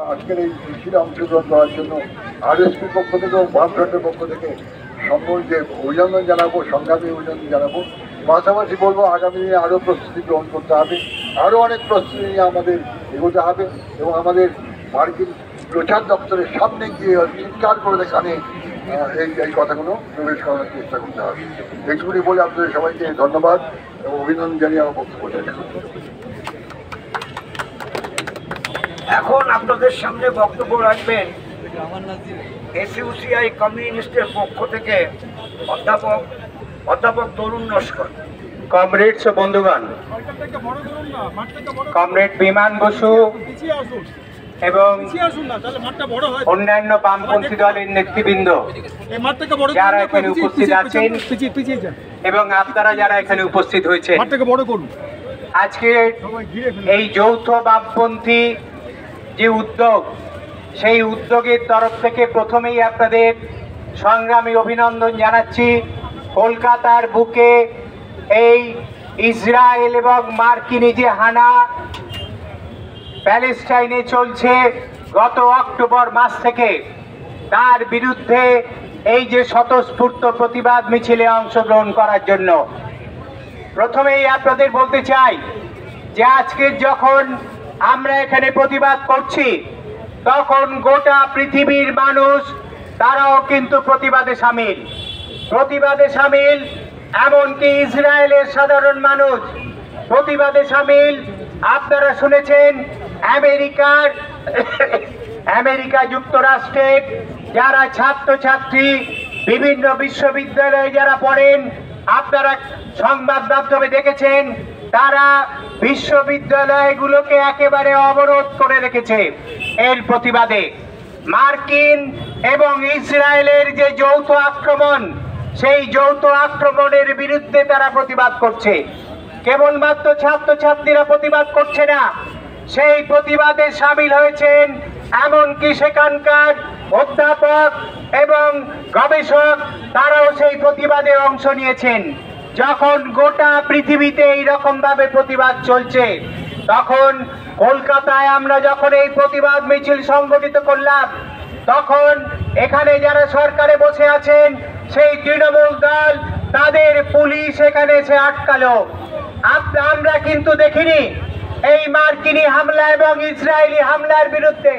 আজকের এই মিছিলে অংশগ্রহণ করার জন্য আরএসপির পক্ষ থেকে ও বামফ্রন্টের পক্ষ থেকে সম্বন্ধে অভিনন্দন জানাবো, সংগ্রামী অভিনন্দন জানাবো। পাশাপাশি বলবো আগামী দিনে আরও প্রস্তুতি গ্রহণ করতে হবে, আরও অনেক প্রস্তুতি নিয়ে আমাদের এগোতে হবে এবং আমাদের মার্কিন প্রচার দপ্তরের সামনে গিয়ে চিৎকার করে দেখানে এই কথাগুলো প্রবেশ করার চেষ্টা করতে হবে। এইটুকুনি বলে আপনাদের সবাইকে ধন্যবাদ এবং অভিনন্দন জানিয়ে আমার বক্তব্য শেষ করতে হবে। এখন আপনাদের সামনে বক্তব্য রাখবেন এসইউসিআই কমিউনিস্টের পক্ষ থেকে অধ্যাপক তরুণ নস্কর। কমরেডস ও বন্ধুগণ, কমরেড বিমান বসু এবং অন্যান্য বামপন্থী দলের নেতৃবৃন্দ যারা এখানে উপস্থিত আছেন এবং আপনারা যারা এখানে উপস্থিত হয়েছে, আজকে এই যৌথ বামপন্থী যে উদ্যোগ, সেই উদ্যোগের তরফ থেকে প্রথমেই আপনাদের সংগ্রামী অভিনন্দন জানাচ্ছি। কলকাতার বুকে এই ইসরায়েল এবং মার্কিনী যে হানা প্যালেস্টাইনে চলছে গত অক্টোবর মাস থেকে, তার বিরুদ্ধে এই যে স্বতঃস্ফূর্ত প্রতিবাদ মিছিলে অংশগ্রহণ করার জন্য প্রথমেই আপনাদের বলতে চাই যে আজকে যখন আমরা এখানে প্রতিবাদ করছি, তখন গোটা পৃথিবীর মানুষ তারাও কিন্তু প্রতিবাদে সামিল। এমনকি ইসরায়েলের সাধারণ মানুষ প্রতিবাদে সামিল। আপনারা শুনেছেন আমেরিকা যুক্তরাষ্ট্রের যারা ছাত্রছাত্রী বিভিন্ন বিশ্ববিদ্যালয়ে যারা পড়েন, আপনারা সংবাদ মাধ্যমে দেখেছেন, তারা বিশ্ববিদ্যালয়গুলোকে একেবারে অবরোধ করে রেখেছে। এর প্রতিবাদে মার্কিন এবং ইসরায়েলের যে যৌথ আক্রমণ, সেই যৌথ আক্রমণের বিরুদ্ধে তারা প্রতিবাদ করছে। কেবলমাত্র ছাত্রছাত্রীরা প্রতিবাদ করছে না, সেই প্রতিবাদে সামিল হয়েছেন এমনকি সেখানকার অধ্যাপক এবং গবেষক, তারাও সেই প্রতিবাদে অংশ নিয়েছেন। যখন গোটা পৃথিবীতে এইরকম ভাবে প্রতিবাদ চলছে, তখন কলকাতায় আমরা যখন এই প্রতিবাদ মিছিল সংগঠিত করলাম, তখন এখানে যারা সরকারে বসে আছেন সেই তৃণমূল দল, তাদের পুলিশ এখানে এসে আটকালো। আমরা কিন্তু দেখিনি এই মার্কিনী হামলা এবং ইসরায়েলি হামলার বিরুদ্ধে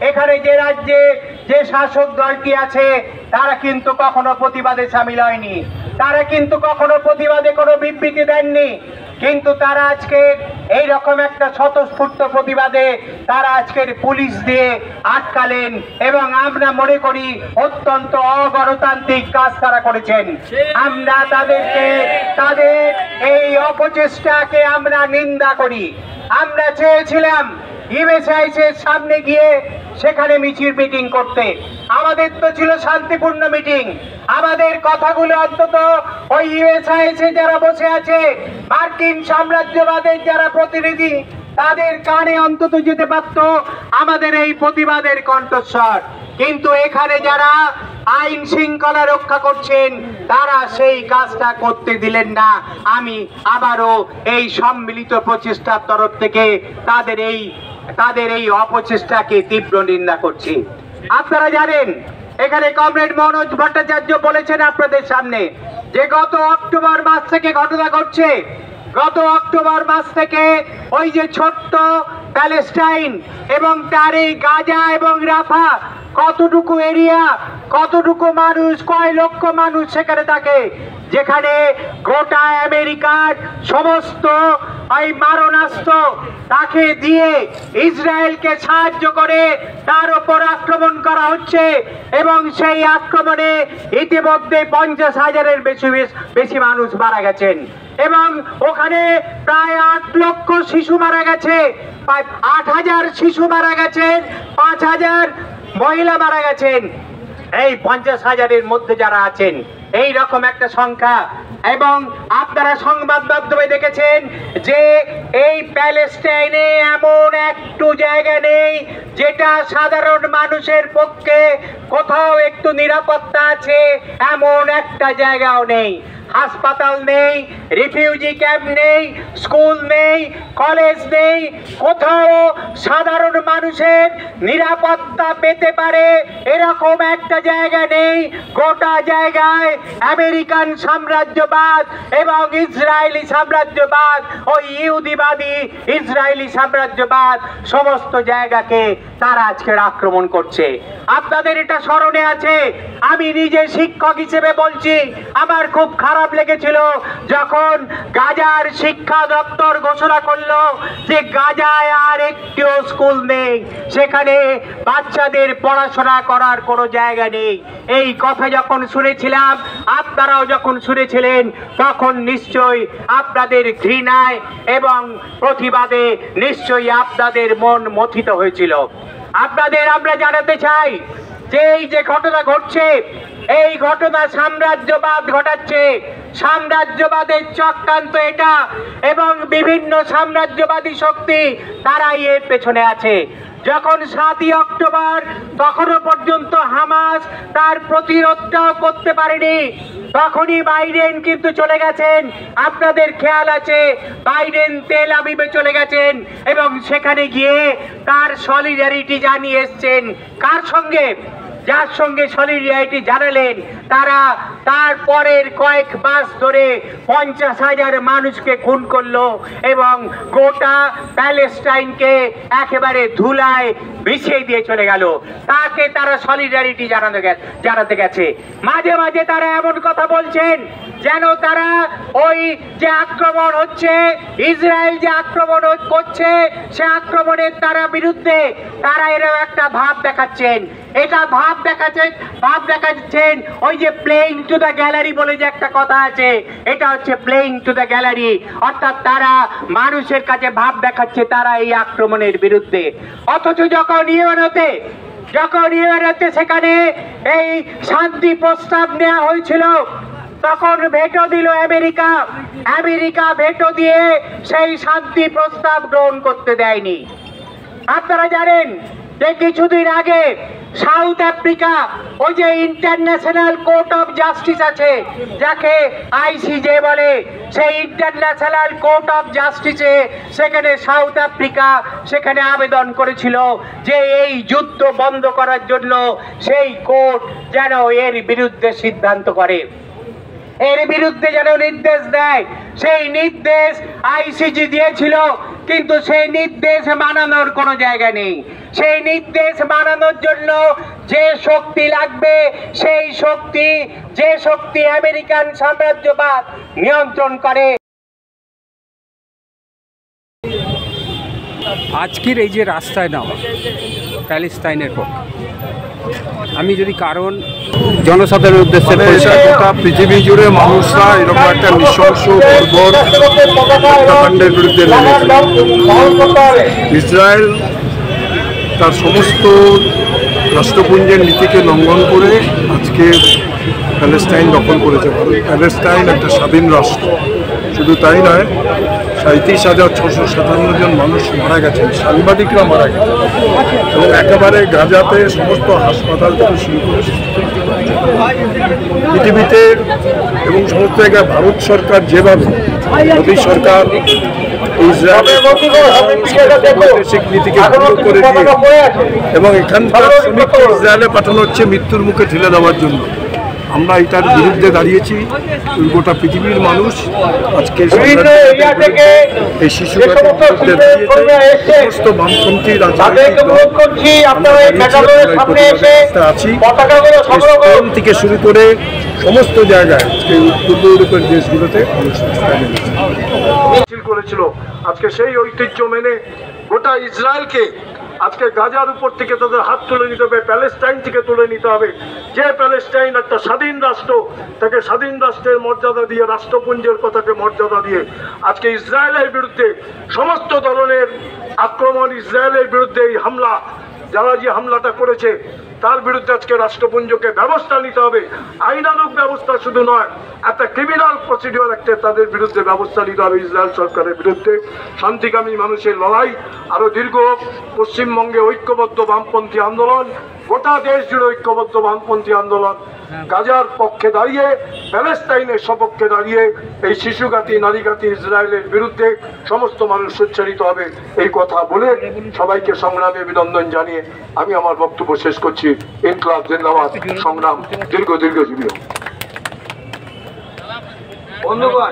এখানে যে রাজ্যে যে শাসক দলটি আছে, তারা কিন্তু কখনো প্রতিবাদে সামিল হয়নি, তারা কিন্তু কখনো প্রতিবাদে কোনো বিবৃতি দেননি। কিন্তু তারা আজকের এইরকম একটা স্বতঃস্ফূর্ত প্রতিবাদে তারা আজকের পুলিশ দিয়ে আটকালেন এবং আমরা মনে করি অত্যন্ত অগণতান্ত্রিক কাজ তারা করেছেন। আমরা তাদের এই অপচেষ্টাকে আমরা নিন্দা করি। আমরা চেয়েছিলাম ইউএসআইএর সামনে গিয়ে সেখানে মিটিং করতে, আমাদের তো ছিল শান্তিপূর্ণ মিটিং। আমাদের কথাগুলো অন্তত ওই ইউএসআইএসে যারা বসে আছে, মার্কিন সাম্রাজ্যবাদের যারা প্রতিনিধি, তাদের কানে অন্তত যেতে পারত আমাদের এই প্রতিবাদের কণ্ঠস্বর। কিন্তু এখানে যারা আইন শৃঙ্খলা রক্ষা করছেন, তারা সেই কাজটা করতে দিলেন না। আমি আবারও এই সম্মিলিত প্রচেষ্টার তরফ থেকে তাদের এই অপচেষ্টাকে তীব্র নিন্দা করছি। আপনারা জানেন, এখানে কমরেড মনোজ ভট্টাচার্য বলেছেন আপনাদের সামনে যে গত অক্টোবর মাস থেকে ঘটনা ঘটছে। গত অক্টোবর মাস থেকে ওই যে ছোট্ট প্যালেস্টাইন এবং তার এই গাজা এবং রাফা, কতটুকু এরিয়া, কতটুকু মানুষ, কয় লক্ষ মানুষ সেখানে থাকে, যেখানে গোটা আমেরিকার সমস্ত ওই মারণাস্ত্র তাকে দিয়ে ইসরায়েলকে সাহায্য করে তার উপর আক্রমণ করা হচ্ছে এবং সেই আক্রমণে ইতিমধ্যে 50,000-এর বেশি মানুষ মারা গেছেন এবং ওখানে প্রায় 8 লক্ষ শিশু মারা গেছে, 8,000 শিশু মারা গেছেন, 5,000 মহিলা মারা গেছেন। এই 50,000-এর মধ্যে যারা আছেন, এই রকম একটা সংখ্যা। এবং আপনারা সংবাদ মাধ্যমে দেখেছেন যে এই প্যালেস্টাইনে এমন একটু জায়গা নেই যেটা সাধারণ মানুষের পক্ষে কোথাও একটু নিরাপত্তা আছে, এমন একটা জায়গাও নেই। হাসপাতাল নেই, রিফিউজি ক্যাম্প নেই, স্কুল নেই, কলেজ নেই, কোথাও সাধারণ মানুষের নিরাপত্তা পেতে পারে এরকম একটা জায়গা নেই। গোটা জায়গায় আমেরিকান সাম্রাজ্যবাদ এবং ইসরায়েলি সাম্রাজ্যবাদ, ওই ইহুদিবাদী ইসরায়েলি সাম্রাজ্যবাদ সমস্ত জায়গাকে তারা আজকে আক্রমণ করছে। আপনাদের এটা স্মরণে আছে, আমি নিজে শিক্ষক হিসেবে বলছি, আমার খুব খারাপ লেগেছিল যখন গাজার শিক্ষা দপ্তর ঘোষণা করলো যে গাজায় আর একটিও স্কুল নেই, সেখানে বাচ্চাদের পড়াশোনা করার কোনো জায়গা নেই। এই কথা যখন শুনেছিলাম, আপনারাও যখন শুনেছিলেন, তখন নিশ্চয়ই আপনাদের ঘৃণায় এবং প্রতিবাদে নিশ্চয়ই আপনাদের মন মথিত হয়েছিল। আপনাদের আমরা জানাতে চাই যে এই যে ঘটনা ঘটছে, এই ঘটনা সাম্রাজ্যবাদ ঘটাচ্ছে, সাম্রাজ্যবাদের চক্রান্ত এটা, এবং বিভিন্ন সাম্রাজ্যবাদী শক্তি তারাই এর পেছনে আছে। যখন 7ই অক্টোবর, তখনও পর্যন্ত হামাস তার প্রতিরোধটাও করতে পারেনি, তখনই বাইডেন কিন্তু চলে গেছেন। আপনাদের খেয়াল আছে, বাইডেন তেল আবিবে চলে গেছেন এবং সেখানে গিয়ে তার সলিডারিটি জানিয়ে এসছেন। কার সঙ্গে? যার সঙ্গে সলিডারিটি জানালেন, তারা তারপরের কয়েক মাস ধরে 50,000 মানুষকে খুন করলো এবং গোটা প্যালেস্টাইনকে একেবারে ধুলায় বিছিয়ে দিয়ে চলে গেল। তাকে তারা সলিডারিটি জানাতে গেছে। মাঝে মাঝে তারা এমন কথা বলছেন যেন তারা ওই যে আক্রমণ হচ্ছে, ইসরায়েল যে আক্রমণ করছে, সে আক্রমণের তারা বিরুদ্ধে তারা এরকম একটা ভাব দেখাচ্ছেন। এটা ভাব দেখাচ্ছেন ওই যে প্লেইং টু দ্য গ্যালারি বলে যে একটা কথা আছে, এটা হচ্ছে প্লেইং টু দ্য গ্যালারি, অর্থাৎ তারা মানুষের কাছে ভাব দেখাচ্ছে তারা এই আক্রমণের বিরুদ্ধে। অথচ যখন ইউএনওতে সেখানে এই শান্তি প্রস্তাব নেওয়া হয়েছিল, তখন ভেটো দিল আমেরিকা ভেটো দিয়ে সেই শান্তি প্রস্তাব গ্রহণ করতে দেয়নি। আপনারা জানেন যে কিছুদিন আগে সাউথ আফ্রিকা, ওই যে ইন্টারন্যাশনাল কোর্ট অফ জাস্টিস আছে, যাকে আইসিজে বলে, সেই ইন্টারন্যাশনাল কোর্ট অফ জাস্টিসে সেখানে সাউথ আফ্রিকা সেখানে আবেদন করেছিল যে এই যুদ্ধ বন্ধ করার জন্য সেই কোর্ট যেন এর বিরুদ্ধে সিদ্ধান্ত করে, এর বিরুদ্ধে যেন নির্দেশ দেয়। সেই নির্দেশ আইসিজি দিয়েছিল, কিন্তু সেই নির্দেশ মানানোর কোনো জায়গা নেই। সেই নির্দেশ মানানোর জন্য যে শক্তি লাগবে, সেই শক্তি আমেরিকান সাম্রাজ্যবাদ নিয়ন্ত্রণ করে। আজকের এই যে রাস্তায় নামা প্যালেস্টাইনের পক্ষে, আমি যদি কারণ জনসাধারণের উদ্দেশ্যে গোটা পৃথিবী জুড়ে মানুষরা এরকম একটা নৃশংস বর্বর হত্যাকাণ্ডের বিরুদ্ধে ইসরায়েল তার সমস্ত রাষ্ট্রপুঞ্জের নীতিকে লঙ্ঘন করে আজকে প্যালেস্টাইন দখল করেছে। প্যালেস্টাইন একটা স্বাধীন রাষ্ট্র, শুধু তাই নয়, 37,657 জন মানুষ মারা গেছেন, সাংবাদিকরা মারা গেছেন, এবং একেবারে গাজাতে সমস্ত হাসপাতাল থেকে শুরু করে পৃথিবীতে এবং সমস্ত জায়গায় ভারত সরকার যেভাবে, মোদী সরকার ইসরায়েলের বৈদেশিক নীতিকে ভঙ্গ করে দিয়ে এবং এখানকার শ্রমিককে ইসরায়েলে পাঠানো হচ্ছে মৃত্যুর মুখে ঠেলে দেওয়ার জন্য, আমরা এটার বিরুদ্ধে দাঁড়িয়েছি। গোটা পৃথিবীর মানুষ আজকে এই শিশুদের বিরুদ্ধে দাঁড়িয়েছে। সমস্ত বামপন্থী আছি, থেকে শুরু করে সমস্ত জায়গায় পূর্ব ইউরোপের দেশগুলোতে মিছিল করেছিল। আজকে সেই ঐতিহ্য মেনে গোটা ইসরায়েলকে আজকে গাজার উপর থেকে তাদের হাত তুলে নিতে হবে, প্যালেস্টাইন থেকে তুলে নিতে হবে। যে প্যালেস্টাইন একটা স্বাধীন রাষ্ট্র, তাকে স্বাধীন রাষ্ট্রের মর্যাদা দিয়ে, রাষ্ট্রপুঞ্জের কথাকে মর্যাদা দিয়ে আজকে ইসরায়েলের বিরুদ্ধে সমস্ত ধরনের আক্রমণ, ইসরায়েলের বিরুদ্ধে এই হামলা, যারা যে হামলাটা করেছে তার বিরুদ্ধে আজকে রাষ্ট্রপুঞ্জকে ব্যবস্থা নিতে হবে। আইনানুগ ব্যবস্থা শুধু নয়, একটা ক্রিমিনাল প্রসিডিওর একটা তাদের বিরুদ্ধে ব্যবস্থা নিতে হবে ইসরায়েল সরকারের বিরুদ্ধে। শান্তিকামী মানুষের লড়াই আরো দীর্ঘ হোক। পশ্চিমবঙ্গে ঐক্যবদ্ধ বামপন্থী আন্দোলন, গোটা দেশ জুড়ে ঐক্যবদ্ধ বামপন্থী আন্দোলন গাজার পক্ষে দাঁড়িয়ে, প্যালেস্তাইনের সপক্ষে দাঁড়িয়ে এই শিশুঘাতী নারীঘাতী ইসরায়েলের বিরুদ্ধে সমস্ত মানুষ সোচ্চারিত হবে, এই কথা বলে সবাইকে সংগ্রামে অভিনন্দন জানিয়ে আমি আমার বক্তব্য শেষ করছি। ইনকলাব জিন্দাবাদ, সংগ্রাম দীর্ঘজীবী হোক। বন্ধুগণ,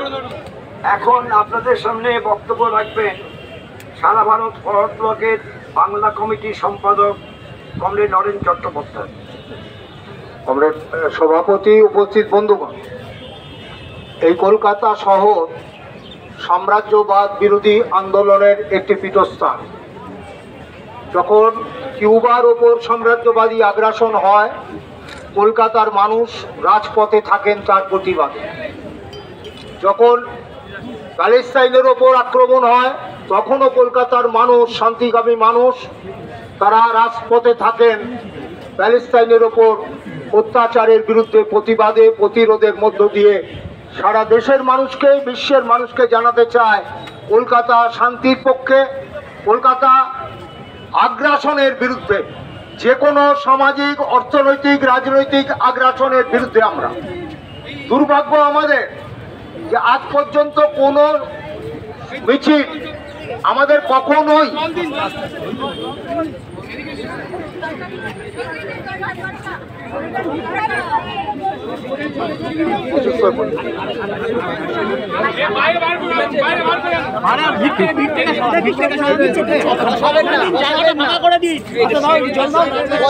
এখন আপনাদের সামনে বক্তব্য রাখবেন সারা ভারত ফরওয়ার্ড ব্লকের বাংলা কমিটির সম্পাদক কমরেড নরেন চট্টোপাধ্যায়। কমরেড সভাপতি, উপস্থিত বন্ধুগণ, এই কলকাতা শহর সাম্রাজ্যবাদ বিরোধী আন্দোলনের একটি পীঠস্থান। যখন কিউবার ওপর সাম্রাজ্যবাদী আগ্রাসন হয়, কলকাতার মানুষ রাজপথে থাকেন তার প্রতিবাদে। যখন প্যালেস্তাইনের ওপর আক্রমণ হয়, তখনও কলকাতার মানুষ, শান্তিকামী মানুষ, তারা রাজপথে থাকেন প্যালেস্তাইনের ওপর অত্যাচারের বিরুদ্ধে প্রতিবাদে, প্রতিরোধের মধ্য দিয়ে। সারা দেশের মানুষকে, বিশ্বের মানুষকে জানাতে চায় কলকাতা শান্তির পক্ষে, কলকাতা আগ্রাসনের বিরুদ্ধে, যে কোনো সামাজিক, অর্থনৈতিক, রাজনৈতিক আগ্রাসনের বিরুদ্ধে আমরা। দুর্ভাগ্য আমাদের যে আজ পর্যন্ত কোনো মিছিল আমাদের কখনোই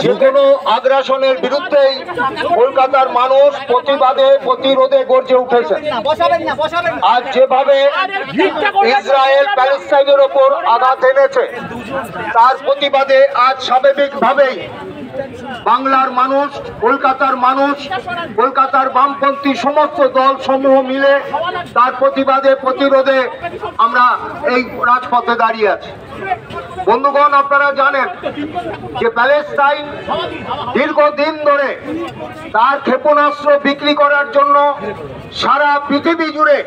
যেকোনো আগ্রাসনের বিরুদ্ধেই কলকাতার মানুষ প্রতিবাদে, প্রতিরোধে গর্জে উঠেছে। আজ যেভাবে ইসরায়েল প্যালেস্তাইনের ওপর আঘাত এনেছে, তার প্রতিবাদে আজ স্বাভাবিকভাবেই বাংলার মানুষ, কলকাতার মানুষ, কলকাতার বামপন্থী সমস্ত দল সমূহ মিলে তার প্রতিবাদে, প্রতিরোধে আমরা এই রাজপথে দাঁড়িয়ে আছি। বন্ধুগণ, আপনারা জানেন যে প্যালেস্তাইন দীর্ঘদিন ধরে তার ক্ষেপণাস্ত্র বিক্রি করার জন্য সারা পৃথিবী জুড়ে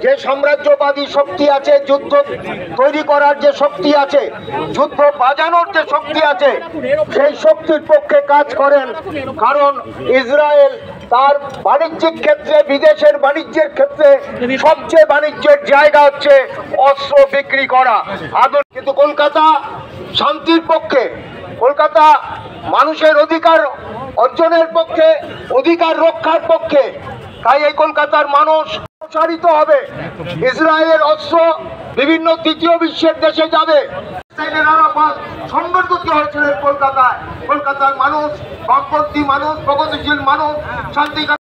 যে সাম্রাজ্যবাদী শক্তি আছে, যুদ্ধ তৈরি করার যে শক্তি আছে, যুদ্ধ বাজানোর যে শক্তি আছে, সেই শক্তির পক্ষে কাজ করেন। কারণ ইসরায়েল তার বাণিজ্যিক ক্ষেত্রে, বিদেশের বাণিজ্যের ক্ষেত্রে সবচেয়ে বাণিজ্যের জায়গা হচ্ছে অস্ত্র বিক্রি করা। কিন্তু কলকাতা শান্তির পক্ষে, কলকাতা মানুষের অধিকার অর্জনের পক্ষে, অধিকার রক্ষার পক্ষে। তাই এই কলকাতার মানুষ প্রসারিত হবে। ইসরায়েলের অস্ত্র বিভিন্ন তৃতীয় বিশ্বের দেশে যাবে। সংগঠিত হয়েছিলেন কলকাতায়। কলকাতার মানুষ, বামপন্থী মানুষ, প্রগতিশীল মানুষ, শান্তিকামী